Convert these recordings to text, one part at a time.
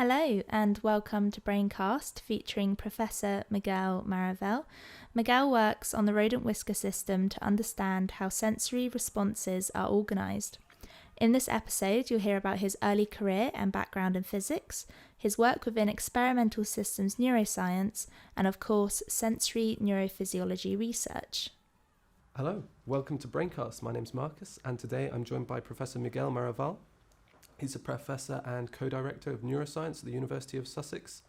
Hello and welcome to BrainCast featuring Professor Miguel Maravall. Miguel works on the rodent whisker system to understand how sensory responses are organised. In this episode, you'll hear about his early career and background in physics, his work within experimental systems neuroscience, and of course, sensory neurophysiology research. Hello, welcome to BrainCast. My name's Mathis, and today I'm joined by Professor Miguel Maravall. He's a professor and co-director of neuroscience at the University of Sussex.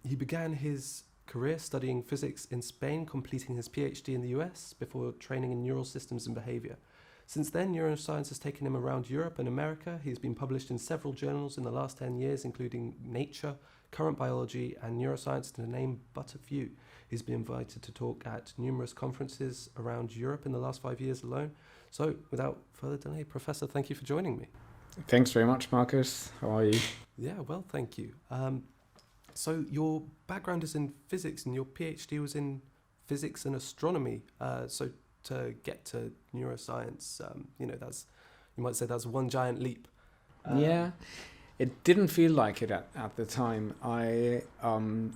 He began his career studying physics in Spain, completing his PhD in the US before training in neural systems and behavior. Since then, neuroscience has taken him around Europe and America. He's been published in several journals in the last 10 years, including Nature, Current Biology, and Neuroscience, to name but a few. He's been invited to talk at numerous conferences around Europe in the last 5 years alone. So, without further delay, Professor, thank you for joining me. Thanks very much, Marcus. How are you? Yeah, well, thank you. So your background is in physics and your PhD was in physics and astronomy. So to get to neuroscience, you might say that's one giant leap. Yeah, it didn't feel like it at the time. I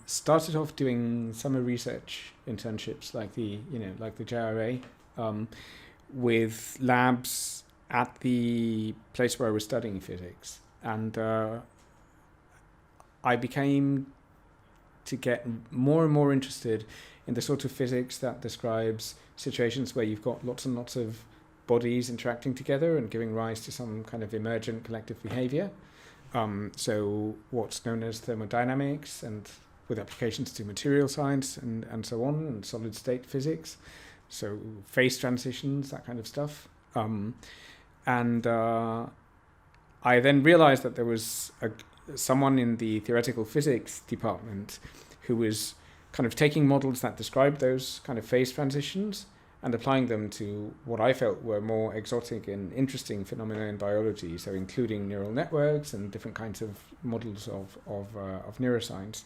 started off doing summer research internships like the JRA, with labs at the place where I was studying physics, and I became to get more and more interested in the sort of physics that describes situations where you've got lots and lots of bodies interacting together and giving rise to some kind of emergent collective behavior. So what's known as thermodynamics, and with applications to material science and so on, and solid state physics, so phase transitions, that kind of stuff. And I then realized that there was someone in the theoretical physics department who was kind of taking models that described those kind of phase transitions and applying them to what I felt were more exotic and interesting phenomena in biology, so including neural networks and different kinds of models of neuroscience.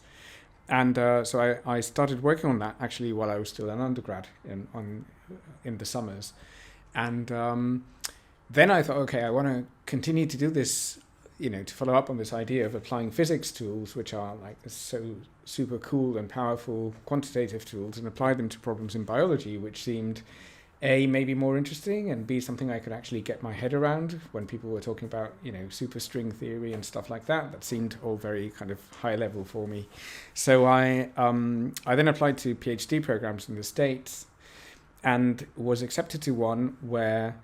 And so I started working on that actually while I was still an undergrad in the summers. And then I thought, okay, I want to continue to do this, to follow up on this idea of applying physics tools, which are like so super cool and powerful quantitative tools, and apply them to problems in biology, which seemed A, maybe more interesting, and B, something I could actually get my head around when people were talking about, superstring theory and stuff like that. That seemed all very kind of high level for me. So I then applied to PhD programs in the States and was accepted to one where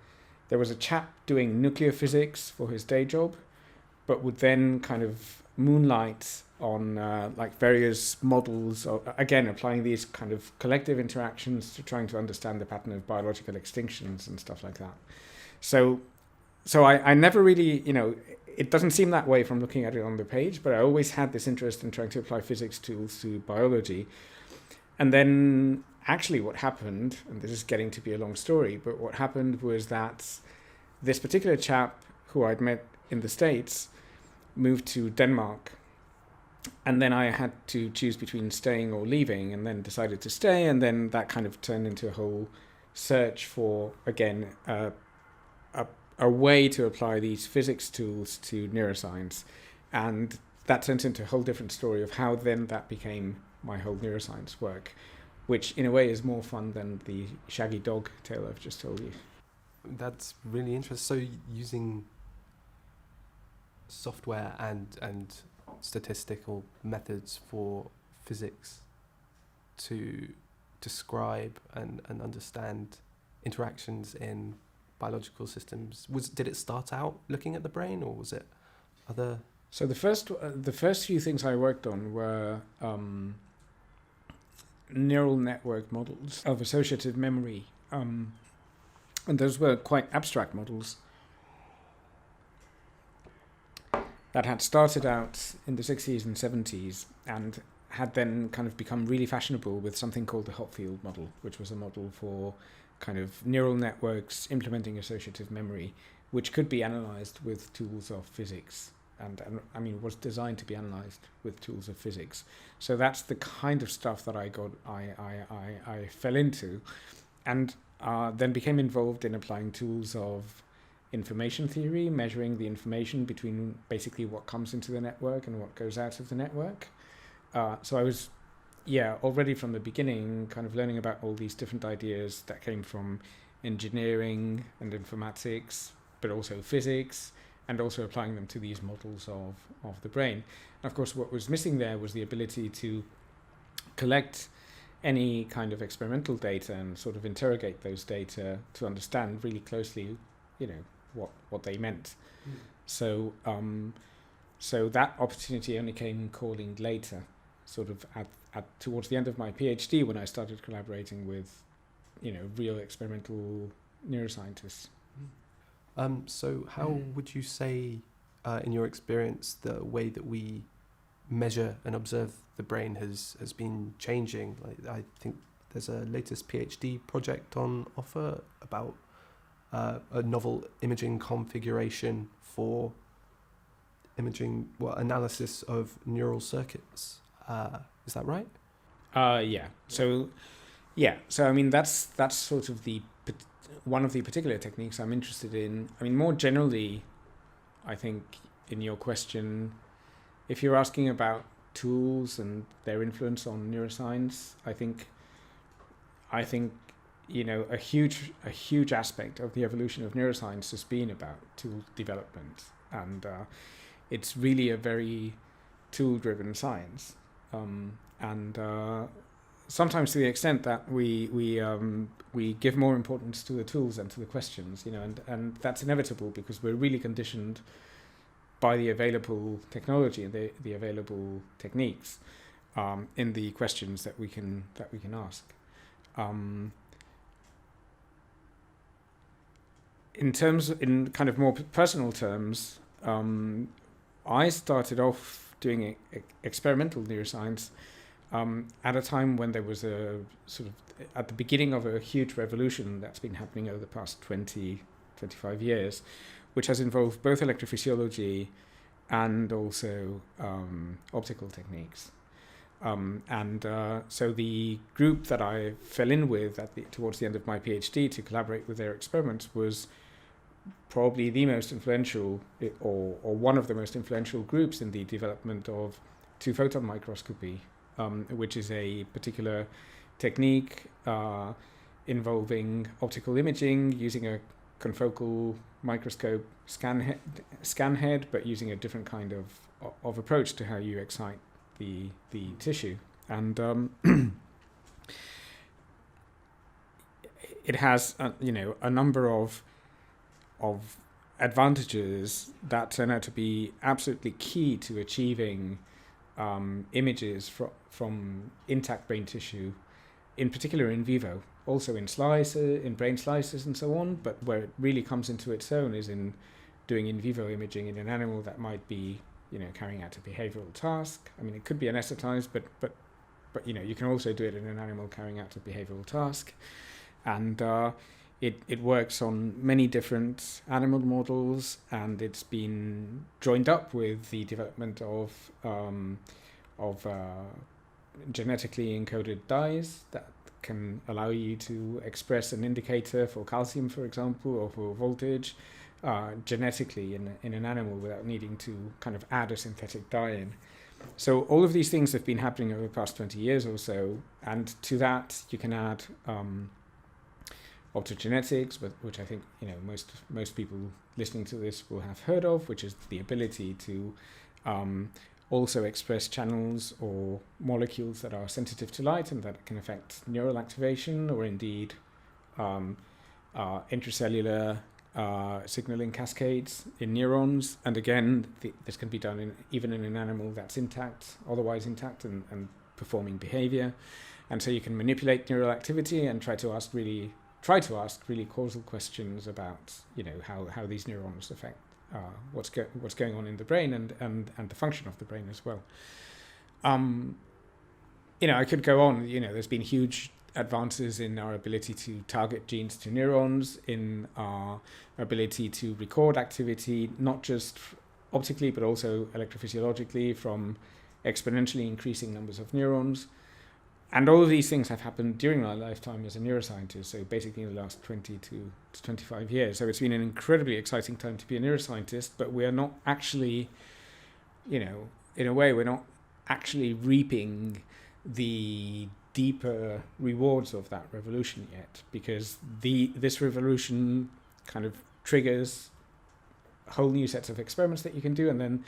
there was a chap doing nuclear physics for his day job, but would then kind of moonlight on various models, again, applying these kind of collective interactions to trying to understand the pattern of biological extinctions and stuff like that. So I never really, it doesn't seem that way from looking at it on the page, but I always had this interest in trying to apply physics tools to biology. And then actually what happened, and this is getting to be a long story, but what happened was that this particular chap who I'd met in the States moved to Denmark. And then I had to choose between staying or leaving, and then decided to stay. And then that kind of turned into a whole search for, again, a way to apply these physics tools to neuroscience. And that turned into a whole different story of how then that became my whole neuroscience work, which in a way is more fun than the shaggy dog tale I've just told you. That's really interesting. So using software and statistical methods for physics to describe and understand interactions in biological systems. Did it start out looking at the brain, or was it other? So the first few things I worked on were neural network models of associative memory, and those were quite abstract models that had started out in the 60s and 70s and had then kind of become really fashionable with something called the Hopfield model, which was a model for kind of neural networks implementing associative memory, which could be analyzed with tools of physics. And I mean, was designed to be analyzed with tools of physics. So that's the kind of stuff that I fell into, and then became involved in applying tools of information theory, measuring the information between basically what comes into the network and what goes out of the network. So I was, already from the beginning, kind of learning about all these different ideas that came from engineering and informatics, but also physics, and also applying them to these models of the brain. And of course, what was missing there was the ability to collect any kind of experimental data and sort of interrogate those data to understand really closely, what they meant. So that opportunity only came calling later, sort of at towards the end of my PhD, when I started collaborating with, real experimental neuroscientists. So how would you say, in your experience, the way that we measure and observe the brain has been changing? Like, I think there's a latest PhD project on offer about a novel imaging configuration for analysis of neural circuits. Is that right? So I mean, that's sort of one of the particular techniques I'm interested in. I mean, more generally, I think in your question, if you're asking about tools and their influence on neuroscience, I think a huge aspect of the evolution of neuroscience has been about tool development, and it's really a very tool-driven science, and sometimes to the extent that we give more importance to the tools than to the questions, and that's inevitable because we're really conditioned by the available technology and the available techniques in the questions that we can ask. In kind of more personal terms, I started off doing experimental neuroscience at a time when there was a sort of at the beginning of a huge revolution that's been happening over the past 25 years, which has involved both electrophysiology and also optical techniques. So the group that I fell in with towards the end of my PhD to collaborate with their experiments was probably the most influential, or one of the most influential groups in the development of two-photon microscopy, which is a particular technique involving optical imaging using a confocal microscope scan head, but using a different kind of approach to how you excite the tissue. And it has a number of advantages that turn out to be absolutely key to achieving images from intact brain tissue, in particular in vivo, also in brain slices and so on, but where it really comes into its own is in doing in vivo imaging in an animal that might be carrying out a behavioral task. I mean, it could be anesthetized, but you can also do it in an animal carrying out a behavioral task. And it works on many different animal models, and it's been joined up with the development of genetically encoded dyes that can allow you to express an indicator for calcium, for example, or for voltage genetically in an animal without needing to kind of add a synthetic dye in. So all of these things have been happening over the past 20 years or so, and to that you can add optogenetics, which I think most people listening to this will have heard of, which is the ability to also express channels or molecules that are sensitive to light and that can affect neural activation, or indeed intracellular signaling cascades in neurons. And again, this can be done even in an animal that's otherwise intact and performing behavior. And so you can manipulate neural activity and try to ask really causal questions about how these neurons affect what's going on in the brain and the function of the brain as well. I could go on. There's been huge advances in our ability to target genes to neurons, in our ability to record activity, not just optically but also electrophysiologically, from exponentially increasing numbers of neurons. And all of these things have happened during my lifetime as a neuroscientist, so basically in the last 20 to 25 years. So it's been an incredibly exciting time to be a neuroscientist, but we are not actually, in a way, we're not actually reaping the deeper rewards of that revolution yet, because this revolution kind of triggers whole new sets of experiments that you can do, and then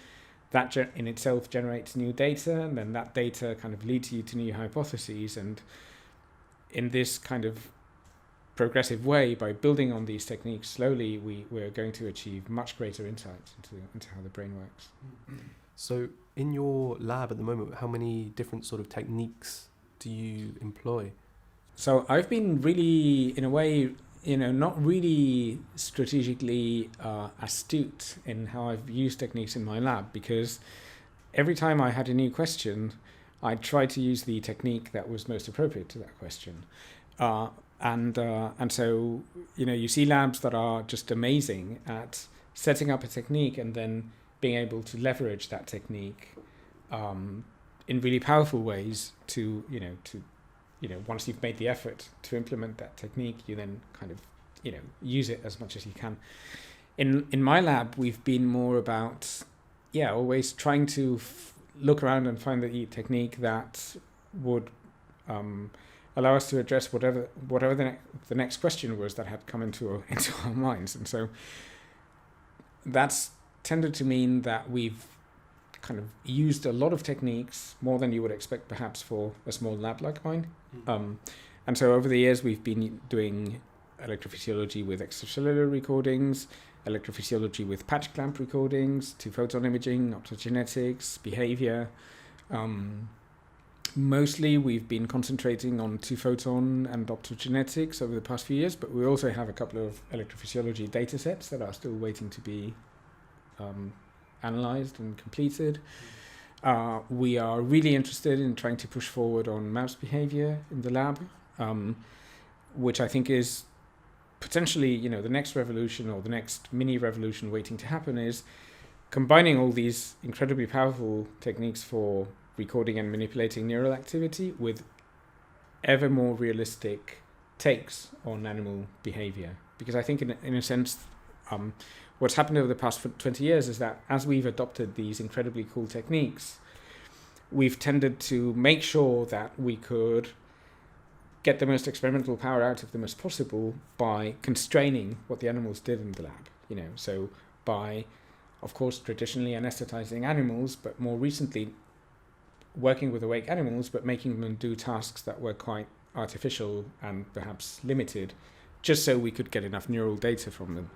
that in itself generates new data, and then that data kind of leads you to new hypotheses. And in this kind of progressive way, by building on these techniques slowly, we're going to achieve much greater insights into how the brain works. So in your lab at the moment, how many different sort of techniques do you employ? So I've been really, in a way, not really strategically astute in how I've used techniques in my lab, because every time I had a new question, I tried to use the technique that was most appropriate to that question. And so, you see labs that are just amazing at setting up a technique and then being able to leverage that technique in really powerful ways to once you've made the effort to implement that technique, you then kind of, use it as much as you can. In my lab, we've been more about, always trying to look around and find the technique that would allow us to address whatever the next question was that had come into our minds. And so that's tended to mean that we've kind of used a lot of techniques, more than you would expect perhaps for a small lab like mine. And so over the years we've been doing electrophysiology with extracellular recordings, electrophysiology with patch clamp recordings, 2-photon imaging, optogenetics, behavior. Mostly we've been concentrating on 2-photon and optogenetics over the past few years, but we also have a couple of electrophysiology data sets that are still waiting to be analyzed and completed. We are really interested in trying to push forward on mouse behavior in the lab, which I think is potentially, the next revolution, or the next mini revolution waiting to happen, is combining all these incredibly powerful techniques for recording and manipulating neural activity with ever more realistic takes on animal behavior. Because I think in a sense, what's happened over the past 20 years is that as we've adopted these incredibly cool techniques, we've tended to make sure that we could get the most experimental power out of them as possible by constraining what the animals did in the lab. So by, of course, traditionally anesthetizing animals, but more recently working with awake animals, but making them do tasks that were quite artificial and perhaps limited, just so we could get enough neural data from them.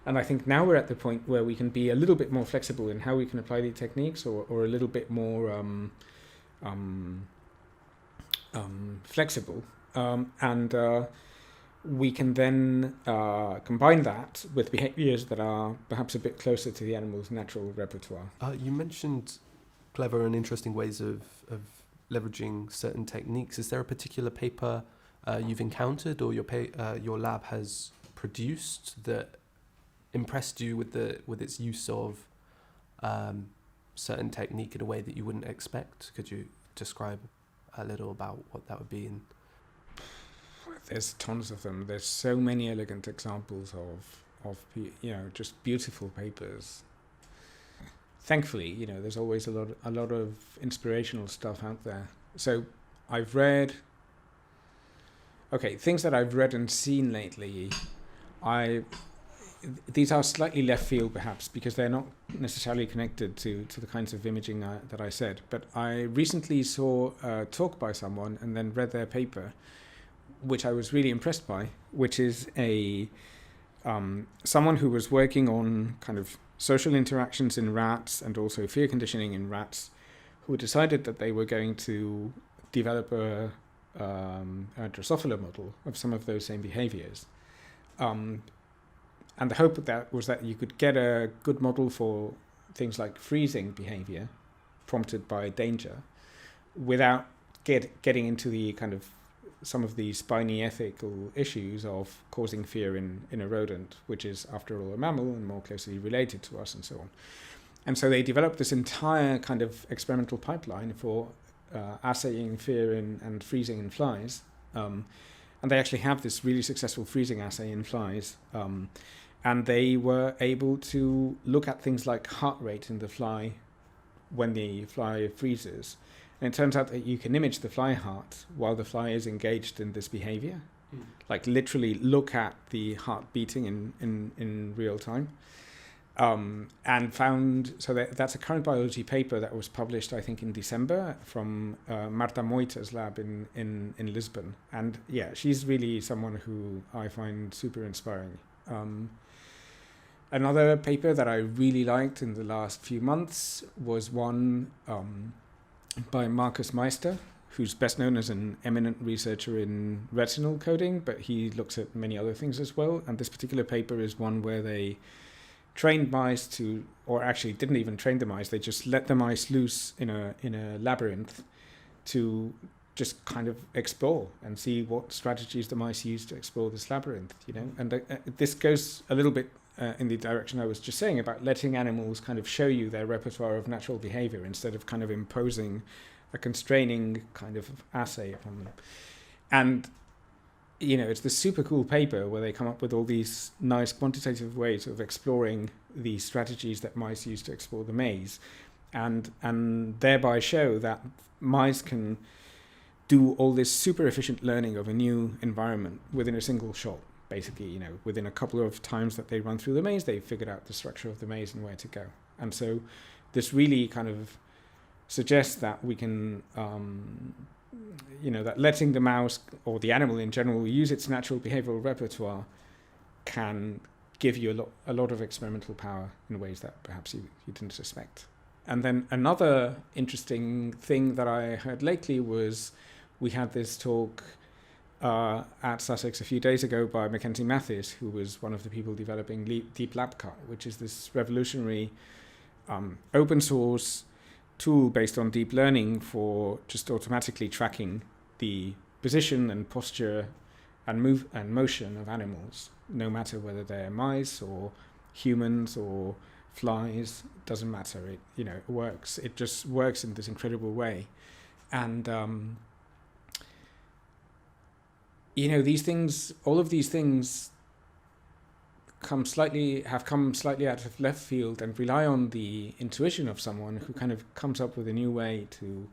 And I think now we're at the point where we can be a little bit more flexible in how we can apply the techniques, or a little bit more flexible. And we can then combine that with behaviors that are perhaps a bit closer to the animal's natural repertoire. You mentioned clever and interesting ways of leveraging certain techniques. Is there a particular paper you've encountered, or your lab has produced, that impressed you with its use of certain technique in a way that you wouldn't expect? Could you describe a little about what that would be? There's tons of them. There's so many elegant examples of just beautiful papers. Thankfully, there's always a lot of inspirational stuff out there. So I've read, things that I've read and seen lately. These are slightly left field perhaps, because they're not necessarily connected to the kinds of imaging that I said. But I recently saw a talk by someone and then read their paper, which I was really impressed by, which is someone who was working on kind of social interactions in rats and also fear conditioning in rats, who decided that they were going to develop a Drosophila model of some of those same behaviors. And the hope of that was that you could get a good model for things like freezing behavior prompted by danger, without getting into the kind of some of the spiny ethical issues of causing fear in a rodent, which is, after all, a mammal and more closely related to us, and so on. And so they developed this entire kind of experimental pipeline for assaying fear and freezing in flies. And they actually have this really successful freezing assay in flies. And they were able to look at things like heart rate in the fly when the fly freezes. And it turns out that you can image the fly heart while the fly is engaged in this behavior. Like literally look at the heart beating in real time. And found, so that's a current biology paper that was published, I think, in December from Marta Moita's lab in Lisbon. And yeah, she's really someone who I find super inspiring. Another paper that I really liked in the last few months was one by Marcus Meister, who's best known as an eminent researcher in retinal coding, but he looks at many other things as well. And this particular paper is one where they trained mice to, or actually didn't even train the mice, they just let the mice loose in a labyrinth to just kind of explore and see what strategies the mice use to explore this labyrinth, you know. And this goes a little bit in the direction I was just saying about letting animals kind of show you their repertoire of natural behavior instead of kind of imposing a constraining kind of assay upon them. And you know, it's this super cool paper where they come up with all these nice quantitative ways of exploring the strategies that mice use to explore the maze, and thereby show that mice can do all this super efficient learning of a new environment within a single shot. Basically, you know, within a couple of times that they run through the maze, they've figured out the structure of the maze and where to go. And so this really kind of suggests that we can you know, that letting the mouse or the animal in general use its natural behavioral repertoire can give you a lot of experimental power in ways that perhaps you didn't suspect. And then another interesting thing that I heard lately was we had this talk at Sussex a few days ago by Mackenzie Mathis, who was one of the people developing Deep LabCut, which is this revolutionary open source tool based on deep learning for just automatically tracking the position and posture and motion of animals, no matter whether they're mice or humans or flies. Doesn't matter. It, you know, it works. It just works in this incredible way. And you know, these things, all of these things have come slightly out of left field and rely on the intuition of someone who kind of comes up with a new way to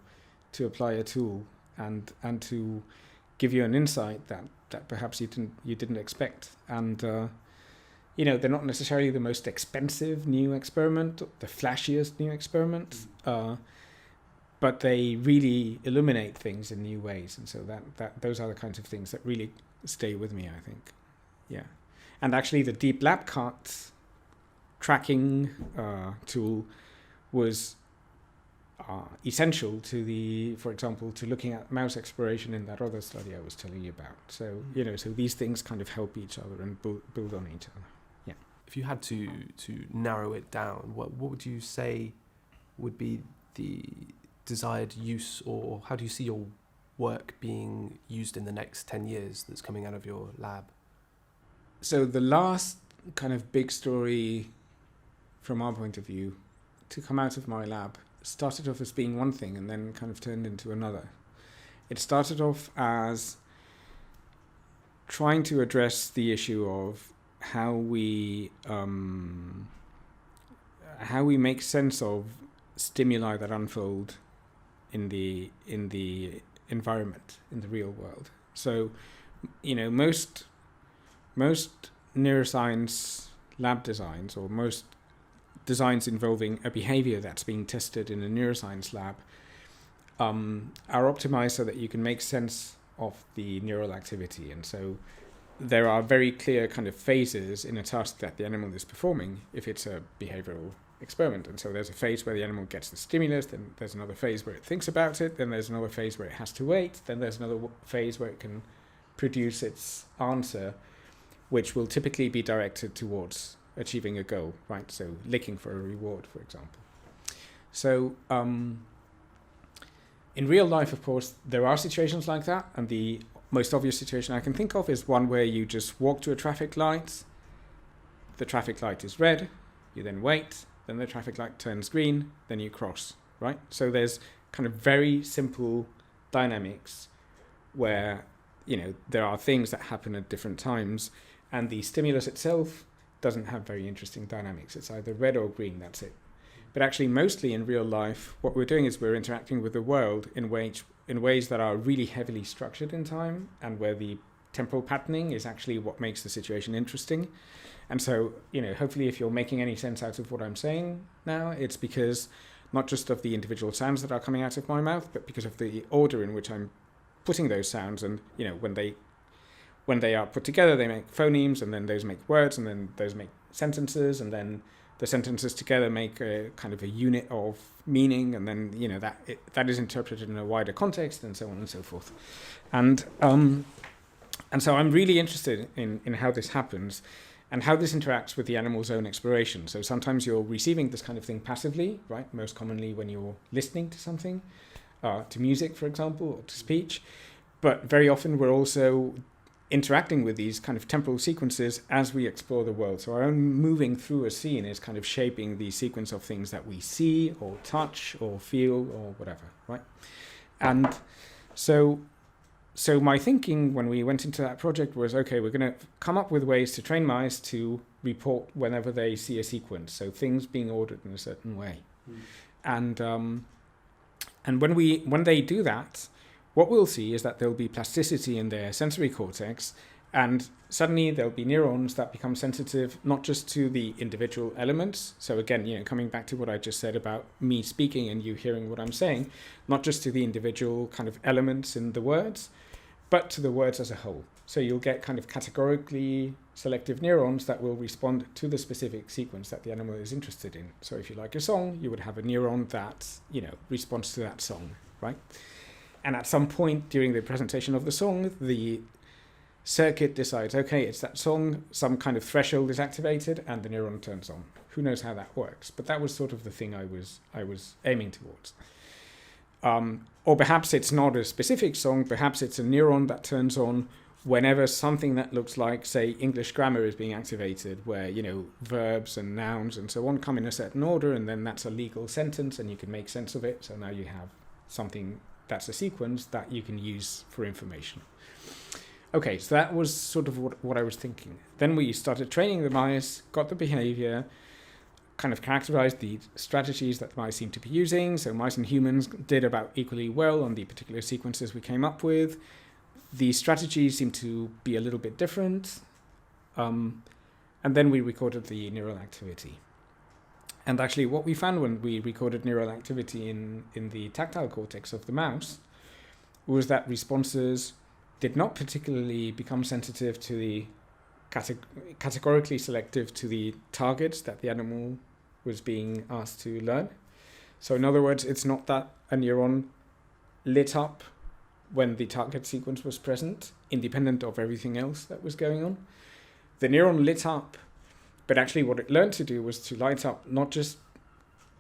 apply a tool and to give you an insight that perhaps you didn't expect. And you know, they're not necessarily the most expensive new experiment, the flashiest new experiment, but they really illuminate things in new ways. And so that those are the kinds of things that really stay with me, I think. Yeah. And actually, the Deep LabCut tracking tool was essential to for example, to looking at mouse exploration in that other study I was telling you about. So, you know, so these things kind of help each other and build on each other. Yeah. If you had to narrow it down, what would you say would be the desired use, or how do you see your work being used in the next 10 years that's coming out of your lab? So the last kind of big story from our point of view to come out of my lab started off as being one thing and then kind of turned into another. It started off as trying to address the issue of how we make sense of stimuli that unfold in the environment, in the real world. So, you know, most neuroscience lab designs, or most designs involving a behavior that's being tested in a neuroscience lab, are optimized so that you can make sense of the neural activity. And so there are very clear kind of phases in a task that the animal is performing if it's a behavioral experiment. And so there's a phase where the animal gets the stimulus, then there's another phase where it thinks about it, then there's another phase where it has to wait, then there's another phase where it can produce its answer, which will typically be directed towards achieving a goal, right? So licking for a reward, for example. So in real life, of course, there are situations like that, and the most obvious situation I can think of is one where you just walk to a traffic light, the traffic light is red, you then wait, then the traffic light turns green, then you cross, right? So there's kind of very simple dynamics where, there are things that happen at different times, and the stimulus itself doesn't have very interesting dynamics. It's either red or green, that's it. But actually, mostly in real life, what we're doing is we're interacting with the world in ways that are really heavily structured in time, and where the temporal patterning is actually what makes the situation interesting. And so, hopefully if you're making any sense out of what I'm saying now, it's because not just of the individual sounds that are coming out of my mouth, but because of the order in which I'm putting those sounds. And, when they are put together, they make phonemes, and then those make words, and then those make sentences, and then the sentences together make a kind of a unit of meaning, and then, that is interpreted in a wider context, and so on and so forth. And so I'm really interested in how this happens, and how this interacts with the animal's own exploration. So sometimes you're receiving this kind of thing passively, right? Most commonly when you're listening to something, to music, for example, or to speech. But very often we're also interacting with these kind of temporal sequences as we explore the world. So our own moving through a scene is kind of shaping the sequence of things that we see or touch or feel or whatever, right? And so my thinking when we went into that project was, okay, we're going to come up with ways to train mice to report whenever they see a sequence, so things being ordered in a certain way. And when they do that, what we'll see is that there'll be plasticity in their sensory cortex, and suddenly there'll be neurons that become sensitive not just to the individual elements. So again, coming back to what I just said about me speaking and you hearing what I'm saying, not just to the individual kind of elements in the words, but to the words as a whole. So you'll get kind of categorically selective neurons that will respond to the specific sequence that the animal is interested in. So if you like a song, you would have a neuron that, responds to that song, right? And at some point during the presentation of the song, the circuit decides, okay, it's that song, some kind of threshold is activated, and the neuron turns on. Who knows how that works? But that was sort of the thing I was aiming towards. Or perhaps it's not a specific song, perhaps it's a neuron that turns on whenever something that looks like, say, English grammar is being activated, where, verbs and nouns and so on come in a certain order, and then that's a legal sentence and you can make sense of it. So now you have something that's a sequence that you can use for information. Okay, so that was sort of what I was thinking. Then we started training the mice, got the behavior, kind of characterized the strategies that the mice seemed to be using. So mice and humans did about equally well on the particular sequences we came up with. The strategies seemed to be a little bit different. And then we recorded the neural activity. And actually what we found when we recorded neural activity in the tactile cortex of the mouse was that responses did not particularly become sensitive to the categorically selective to the targets that the animal was being asked to learn. So in other words, it's not that a neuron lit up when the target sequence was present, independent of everything else that was going on. The neuron lit up, but actually what it learned to do was to light up not just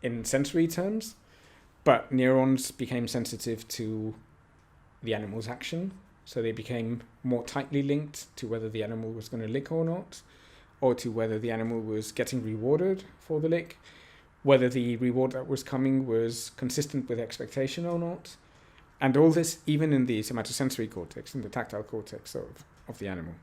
in sensory terms, but neurons became sensitive to the animal's action. So they became more tightly linked to whether the animal was going to lick or not, or to whether the animal was getting rewarded for the lick, whether the reward that was coming was consistent with expectation or not. And all this even in the somatosensory cortex, in the tactile cortex of the animal.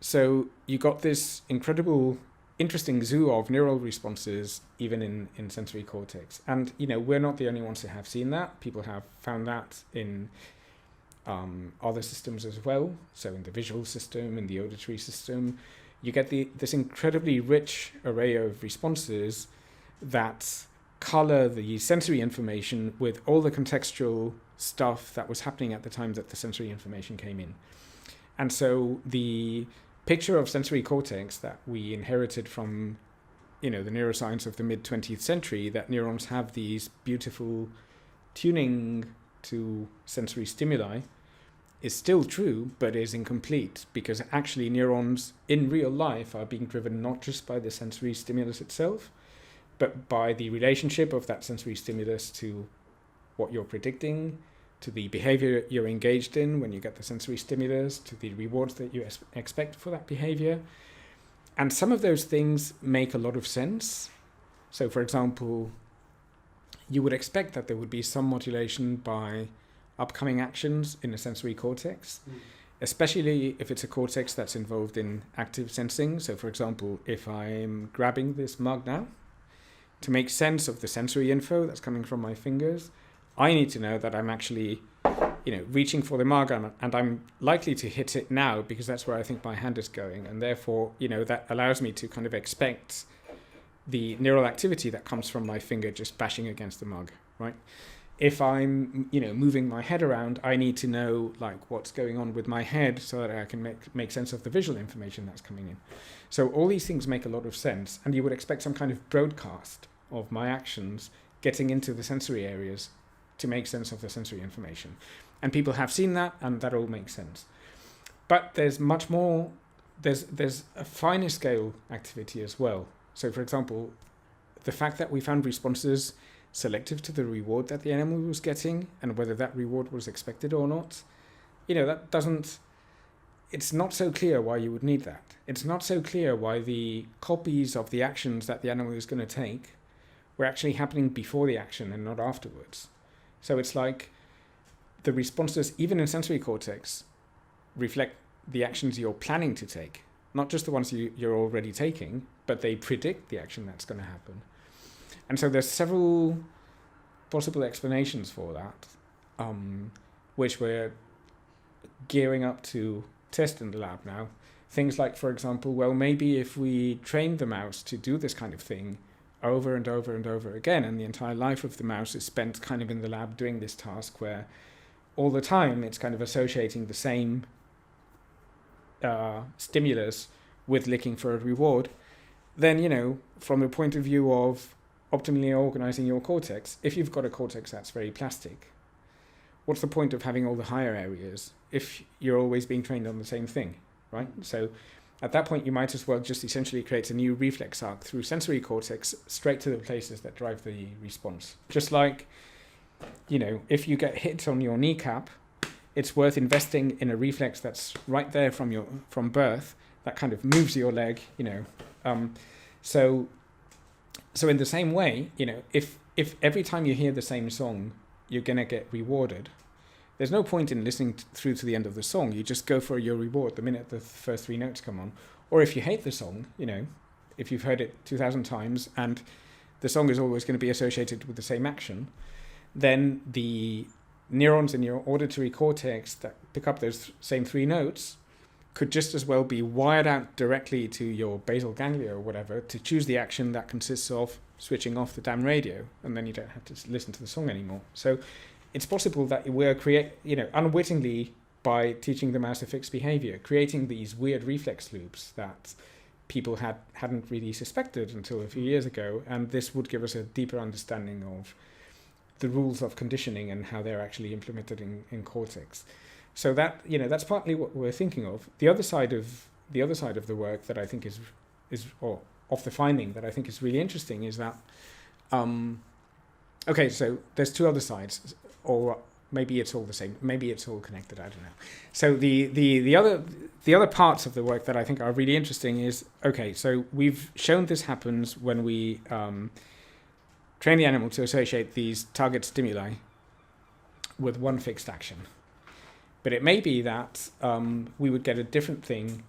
So you got this incredible, interesting zoo of neural responses even in sensory cortex. And, we're not the only ones who have seen that. People have found that in other systems as well. So in the visual system, in the auditory system, you get this incredibly rich array of responses that color the sensory information with all the contextual stuff that was happening at the time that the sensory information came in. And so the picture of sensory cortex that we inherited from, the neuroscience of the mid-20th century, that neurons have these beautiful tuning to sensory stimuli, is still true, but is incomplete, because actually neurons in real life are being driven not just by the sensory stimulus itself, but by the relationship of that sensory stimulus to what you're predicting, to the behavior you're engaged in when you get the sensory stimulus, to the rewards that you expect for that behavior. And some of those things make a lot of sense. So, for example, you would expect that there would be some modulation by upcoming actions in the sensory cortex, especially if it's a cortex that's involved in active sensing. So, for example, if I'm grabbing this mug now, to make sense of the sensory info that's coming from my fingers, I need to know that I'm actually, reaching for the mug, and I'm likely to hit it now because that's where I think my hand is going. And therefore, that allows me to kind of expect the neural activity that comes from my finger just bashing against the mug, right? If I'm, moving my head around, I need to know what's going on with my head so that I can make sense of the visual information that's coming in. So all these things make a lot of sense, and you would expect some kind of broadcast of my actions getting into the sensory areas to make sense of the sensory information. And people have seen that, and that all makes sense. But there's much more, there's a finer scale activity as well. So for example, the fact that we found responses selective to the reward that the animal was getting and whether that reward was expected or not, that doesn't, it's not so clear why you would need that. It's not so clear why the copies of the actions that the animal is going to take were actually happening before the action and not afterwards. So it's like the responses, even in sensory cortex, reflect the actions you're planning to take, not just the ones you're already taking, but they predict the action that's going to happen. And so there's several possible explanations for that, which we're gearing up to test in the lab now. Things like, for example, well, maybe if we train the mouse to do this kind of thing over and over and over again, and the entire life of the mouse is spent kind of in the lab doing this task where all the time it's kind of associating the same stimulus with looking for a reward, then, from the point of view of optimally organizing your cortex, if you've got a cortex that's very plastic, what's the point of having all the higher areas if you're always being trained on the same thing, right? So at that point, you might as well just essentially create a new reflex arc through sensory cortex straight to the places that drive the response. Just like, if you get hit on your kneecap, it's worth investing in a reflex that's right there from birth that kind of moves your leg, So in the same way, if every time you hear the same song, you're going to get rewarded, there's no point in listening through to the end of the song. You just go for your reward the minute the first three notes come on. Or if you hate the song, if you've heard it 2,000 times and the song is always going to be associated with the same action, then the neurons in your auditory cortex that pick up those same three notes could just as well be wired out directly to your basal ganglia or whatever to choose the action that consists of switching off the damn radio, and then you don't have to listen to the song anymore. So it's possible that we're unwittingly, by teaching the mouse a fixed behavior, creating these weird reflex loops that people hadn't really suspected until a few years ago, and this would give us a deeper understanding of the rules of conditioning and how they're actually implemented in cortex. So that that's partly what we're thinking of. The other side of the work that I think is or of the finding that I think is really interesting is that so there's two other sides, or maybe it's all the same, maybe it's all connected, I don't know. So the other parts of the work that I think are really interesting is so we've shown this happens when we train the animal to associate these target stimuli with one fixed action. But it may be that we would get a different thing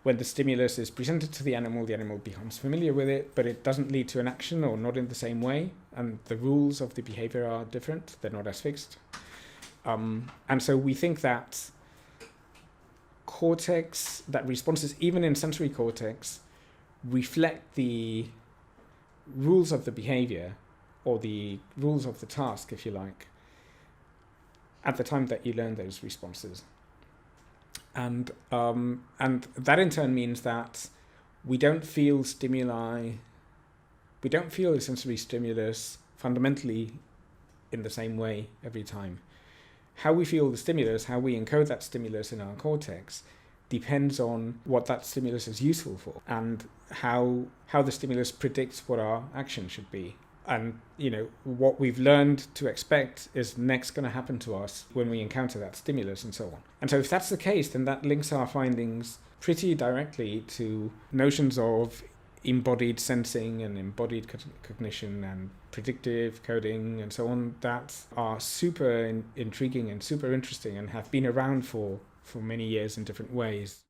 when the stimulus is presented to the animal becomes familiar with it, but it doesn't lead to an action or not in the same way, and the rules of the behavior are different, they're not as fixed. And so we think that responses, even in sensory cortex, reflect the rules of the behavior, or the rules of the task, if you like, at the time that you learn those responses. And that in turn means that we don't feel a sensory stimulus fundamentally in the same way every time. How we feel the stimulus, how we encode that stimulus in our cortex, depends on what that stimulus is useful for and how the stimulus predicts what our action should be. And, what we've learned to expect is next going to happen to us when we encounter that stimulus and so on. And so if that's the case, then that links our findings pretty directly to notions of embodied sensing and embodied cognition and predictive coding and so on, that are super intriguing and super interesting and have been around for many years in different ways.